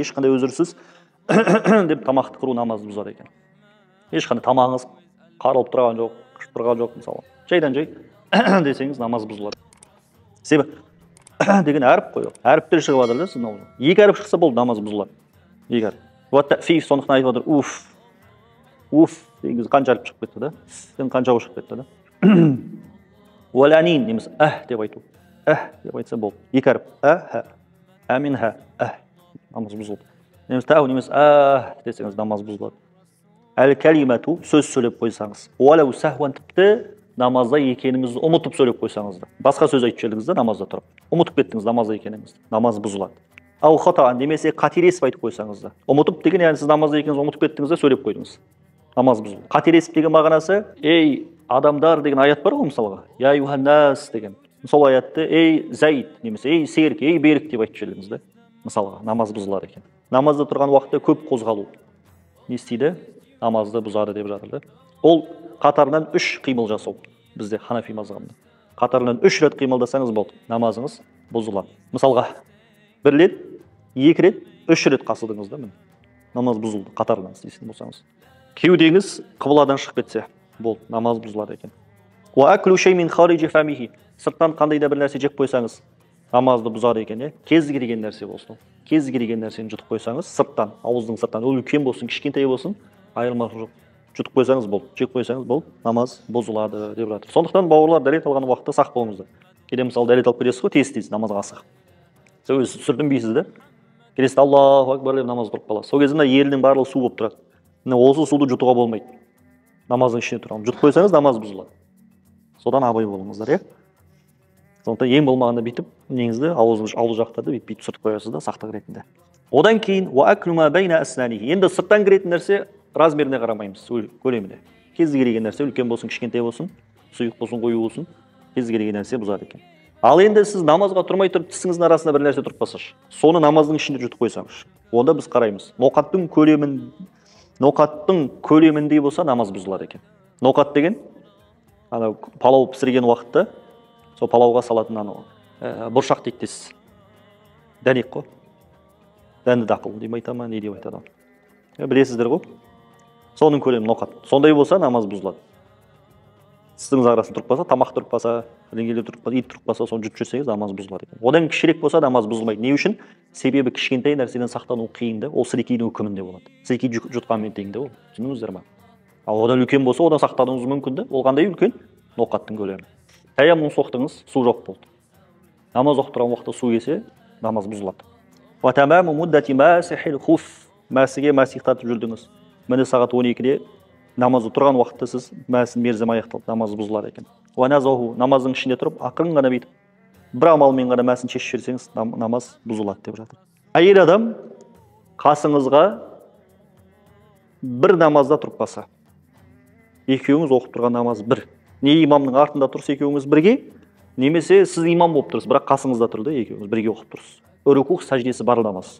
ешқандай өзірсіз деп тамақты қыру намазды бұзады екен. Ешқандай тамағыңыз қарылып тұрған жоқ, қышып тұрған жоқ мысалы. Жайдан жай десеңіз намаз бұзылады. Себебі деген әріп қой. Әріптер шығып жатыр да сіздің аузыңыздан. Екі әріп шықса болды, намаз бұзылады. Екі әріп. Фи сондықтан айтып жатыр, уф дегенде қанша әріп шығып кетті да? Қанша шығып кетті да? Уаланин немесе деп айту. Деп айтса болды. Екі әріп. Амин намаз бұзылды. Немесе десеңіз намаз бұзылады. Әл-кәлимату сөз сөйлеп қойсаңыз. Уалау сахван тіпті намазда екеніңізді ұмытып сөйлеп қойсаңыз да. Басқа сөз айтып жібердіңіз да намазда тұрып. Ұмытып кеттіңіз намазда екеніңізді. Намаз бұзылады. Ау хатаан немесе қателесіп айтып қойсаңыз да. Ұмытып деген яғни сіз намазда екеніңізді ұмытып кеттіңіз да сөйлеп қойдыңыз. Намаз бұзылды. Қателесіп деген мағынасы ей адамдар деген аят бар ғой мысалға. Я юханнас деген. Сол аятты ей Зайд немесе ей Серік, ей Берік деп айтып жібердіңіз да. Мысалға намаз бұзылады екен. Намазда тұрған уақытта көп қозғалу не істейді? Намазды бұзады деп жатыр да. Ол қатарынан 3 қимыл жасау. Бізде Ханафи мазхабында. Қатарынан 3 рет қимылдасаңыз болды. Намазыңыз бұзылады. Мысалға 1 рет, 2 рет, 3 рет қасыдыңыз да міне. Намаз бұзылды қатарынан істейтін болсаңыз. Кеудеңіз қыбладан шығып кетсе болды. Намаз бұзылады екен. Ва аклу шеймин харижи фамихи. Сырттан қандай да бір нәрсе жеп қойсаңыз намазды бұзады екен, кез келген нәрсе болсын. Кез келген нәрсені жұтып қойсаңыз сырттан, ауыздың сырттан, ол үлкен болсын, кішкентай болсын, айырмашылық жоқ. Жұтып қойсаңыз болды, жеп қойсаңыз болды, намаз бұзылады деп жатыр. Сондықтан бауырлар дәрет алған уақытта сақ болыңыздар. Кейде мысалы дәрет алып келесіз ғой, тез намазға асығып. Сіз сүрдінбейсіз де. Келесіз Аллаху акбар деп намаз тұрып қаласыз. Сол кезде мына елдің барлығы су болып тұрады. Осы суды жұтуға болмайды. Намаздың ішіне тұрған. Жұтып қойсаңыз намаз бұзылады. Содан абай болыңыздар, иә. Сондықтан ең болмағанда бүйтіп, неңізді аузы жақтарды бүйтіп сүртіп қоясыз да сақтық ретінде. Одан кейін енді сырттан кіретін нәрсе размеріне қарамаймыз, көлеміне. Кез келген нәрсе үлкен болсын, кішкентай болсын, сұйық болсын, қою болсын, кез келген нәрсе бұзады екен. Ал енді сіз намазға тұрмай тұрып тісіңіздің арасында бір нәрсе тұрып қалсашы, соны намаздың ішінде жұтып қойсаңыз, онда біз қараймыз. Ноқаттың көлеміндей болса намаз бұзылады екен. Ноқат деген ана палау пісірген уақытта сол палауға салатын бұршақ дейді дейсіз. Дәнек қой. Дәнді дақыл деп айта ма, не деп айтады? Білесіздер ғой. Соның көлемі ноқат. Сондай болса намаз бұзылады. Тістіңіз арасында тұрып қалса, тамақ тұрып қалса, ит тұрып қалса, соны жұтып жүрсеңіз намаз бұзылады екен. Одан кішірек болса намаз бұзылмайды. Не үшін? Себебі кішкентай нәрседен сақтану қиын да, ол сілекейдің үкімінде болады. Сілекей жұтқанмен тең де ол. Түсіндіңіздер ме? Ал одан үлкен болса, одан сақтануыңыз мүмкін де. Ол қандай үлкен? Ноқаттың көлемі. Таяммум соқтыңыз, су жоқ болды. Намаз оқып тұрған уақытта су келсе, намаз бұзылады. Ва тамаму муддати масихил хуф. Мәсіге мәсихтатып жүрдіңіз. Міне сағат 12-де намазда тұрған уақытта сіз мерзім аяқталды, намаз бұзылады екен. Ва назаху, намаздың ішінде тұрып, ақырын ғана бүйтіп, бір амалмен ғана мәсін шешіп жіберсеңіз, намаз бұзылады деп жатыр. Әйел адам қасыңызға бір намазда тұрып қалса, екеуіңіз оқып тұрған намаз бір. Не имамның артында тұрса екеуіңіз бірге, немесе сіз имам болып тұрсыз, бірақ қасыңызда тұрды, екеуіңіз бірге оқып тұрсыз. Рүку сәждесі бар намаз.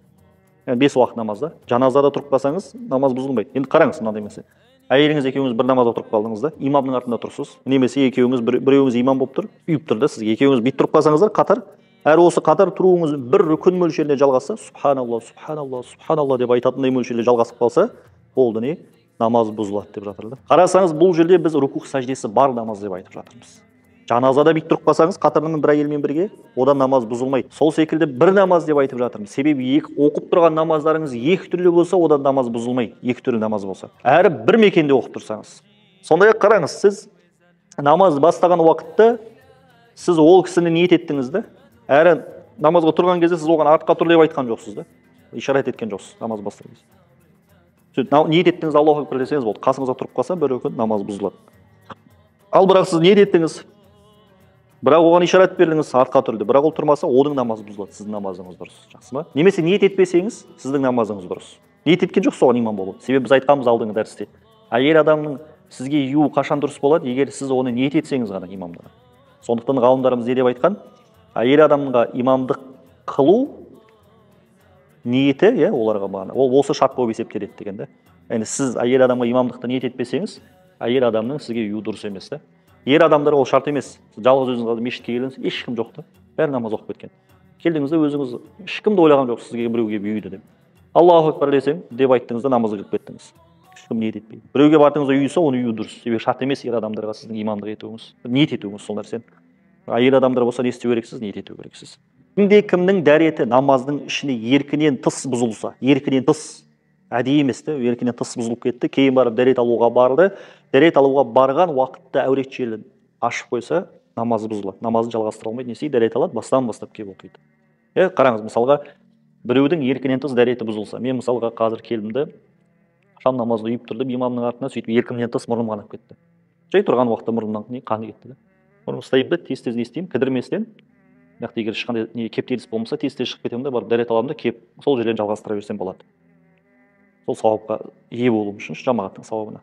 5 уақыт намазда, жаназада тұрып қалсаңыз, намаз бұзылмайды. Енді қараңыз мынандай мәселе. Әйеліңіз екеуіңіз бір намазда тұрып қалдыңыз да, имамның артында тұрсыз. Немесе екеуіңіз біреуіңіз имам болып тұр, үйіп тұрды, сіз екеуіңіз бүйтіп тұрып қалсаңыздар, қатар, әрі осы қатар тұруыңыз бір күн мөлшеріне жалғасса, субханалла деп айтатындай мөлшерде жалғасып қалса, болды не? Намаз бұзылады деп жатыр. Қарасаңыз, бұл жерде біз рукух сәждесі бар намаз деп айтып жатырмыз. Жаназада бүйтіп тұрып қалсаңыз, қатарынан бір әйелмен бірге, одан намаз бұзылмайды. Сол секілді бір намаз деп айтып жатырмыз. Себебі оқып тұрған намаздарыңыз екі түрлі болса, одан намаз бұзылмайды. Екі түрлі намаз болса. Әрі бір мекенде оқып тұрсаңыз. Сондай-ақ қараңыз, сіз намаз бастаған уақытта сіз ол кісіні ниет еттіңіз да, әрі намазға тұрған кезде сіз оған артқа тұр деп айтқан жоқсыз да, ишарат еткен жоқсыз намаз бастаған кезде. Ниет еттіңіз, Аллаху акбар десеңіз болды. Қасыңызға тұрып қалса, бір күн намаз бұзылады. Ал бірақ сіз ниет еттіңіз, бірақ оған ишарат бердіңіз, артқа тұрды. Бірақ ол тұрмаса, оның намазы бұзылады, сіздің намазыңыз дұрыс. Жақсы ма? Немесе ниет етпесеңіз, сіздің намазыңыз дұрыс. Ниет еткен жоқ, соған имам болу. Себебі біз айтқанбыз алдыңғы дәрісте. Әйел адамның сізге юу қашан дұрыс болады, егер сіз оны ниет етсеңіз ғана имамдығы. Сондықтан ғалымдарымыз не деп айтқан? Әйел адамға имамдық қылу ниеті, оларға бағана. Ол осы шарт болып есептеледі деген да. Яғни сіз әйел адамға имамдықты ниет етпесеңіз, әйел адамның сізге юу дұрыс емес та. Ер адамдар ол шарт емес. Жалғыз өзіңіз қалды мешітке келдіңіз, ешкім жоқ та. Бәрі намаз оқып кеткен. Келдіңіз де өзіңіз ешкімді ойлаған жоқ сізге біреуге үйді деп. Аллаху акбар десең деп айттыңыз да намазға кіріп кеттіңіз. Ешкім ниет етпейді. Біреуге бардыңыз үй үй оның үйі дұрыс. Себебі шарт емес ер адамдарға сіздің имамдық етуіңіз, ниет етуіңіз сол нәрсені. Әйел адамдар болса не істеу керексіз, ниет ету керексіз. Кімнің дәреті намаздың ішіне еркінен тыс бұзылса, еркінен тыс, әдейі емес те, еркінен тыс бұзылып кетті, кейін барып дәрет алуға барды, дәрет алуға барған уақытта әурет жерін ашып қойса, намазы бұзылады. Намазын жалғастыра алмайды, не істейді? Дәрет алады, бастан бастап келіп оқиды. Қараңыз, мысалға, біреудің еркінен тыс дәреті бұзылса, мен мысалға қазір келдімді, шам намазды үйіп тұрдым, имамның артына сөйтіп еркімнен тыс мұрным қанап кетті. Жай тұрған уақытта мұрнымнан қаны кетті. Оны ұстаймын да, тез-тез не істеймін, кідірместен, нақты егер ешқандай кептеліс болмаса, тез-тез шығып кетемін да, барып дәрет аламын да, кеп сол жерден жалғастыра берсем болады. Сол сауапқа ие болуым үшін, жамағаттың сауабына.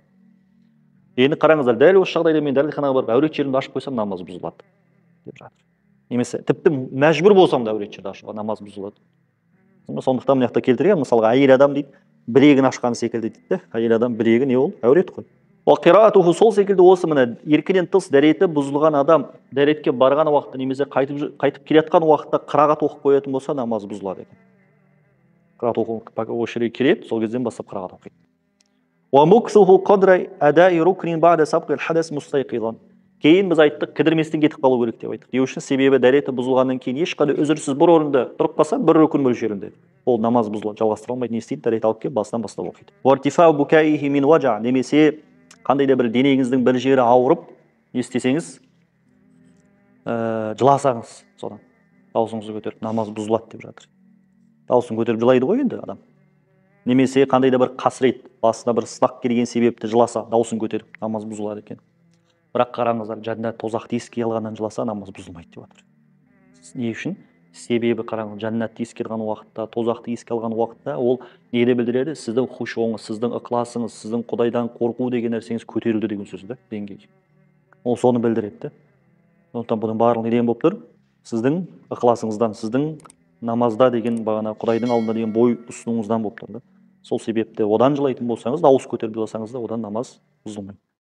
Енді қараңыздар, дәл осы жағдайда мен дәретханаға барып әурет жерімді ашып қойсам, намаз бұзылады деп жатыр. Немесе тіпті мәжбүр болсам да әурет жерді ашуға, намаз бұзылады. Сондықтан мына жақта келтірген, мысалға әйел адам дейді, білегін ашқан секілді дейді. Әйел адам білегі не ол? Әурет қой. Уақиратуху, сол секілді осы мына еркінен тыс дәреті бұзылған адам дәретке барған уақытта немесе қайтып келе жатқан уақытта қырағат оқып қоятын болса, намаз бұзылады екен. Қырағат оқып осы жерге келеді, сол кезден бастап қырағат оқиды. وَمُكْثُهُ قَدْرَ أَدَاءِ رُكْنٍ بَعْدَ سَبْقِ الْحَدَثِ مُسْتَيْقِظًا. Кейін біз айттық, кідірместен кетіп қалу керек деп айттық. Деу үшін себебі дәреті бұзылғаннан кейін ешқандай үзірсіз бір орында тұрып қалса, бір рүкін мөлшерінде ол намаз бұзылады, жалғастыра алмайды, не істейді? Дәрет алып келіп басынан бастап оқиды. وَارْتِفَاعُ بُكَائِهِ مِنْ وَجَعٍ, немесе қандай да бір денеңіздің бір жері ауырып, не істесеңіз, жыласаңыз, содан даусыңызды көтеріп намаз бұзылады деп жатыр. Даусын көтеріп жылайды ғой енді адам. Немесе қандай да бір қасірет, басына бір сынақ келген себепті жыласа, даусын көтеріп намаз бұзылады екен. Бірақ қараңыздар, жәннат тозақты еске алғаннан жыласа, намаз бұзылмайды деп жатыр. Не үшін? Себебі қараңыз, жәннатты еске алған уақытта, тозақты еске алған уақытта ол неде білдіреді? Сіздің хушуыңыз, сіздің ықыласыңыз, сіздің Құдайдан қорқу деген нәрсеңіз көтерілді деген сөз да, деңгей. Ол соны білдіреді. Сондықтан бұның барлығы неден болып тұр? Сіздің ықыласыңыздан, сіздің намазда деген бағана Құдайдың алдында деген бой ұсынуыңыздан болып тұр. Сол себепті одан жылайтын болсаңыз, дауыс көтеріп жыласаңыз да одан намаз бұзылмайды.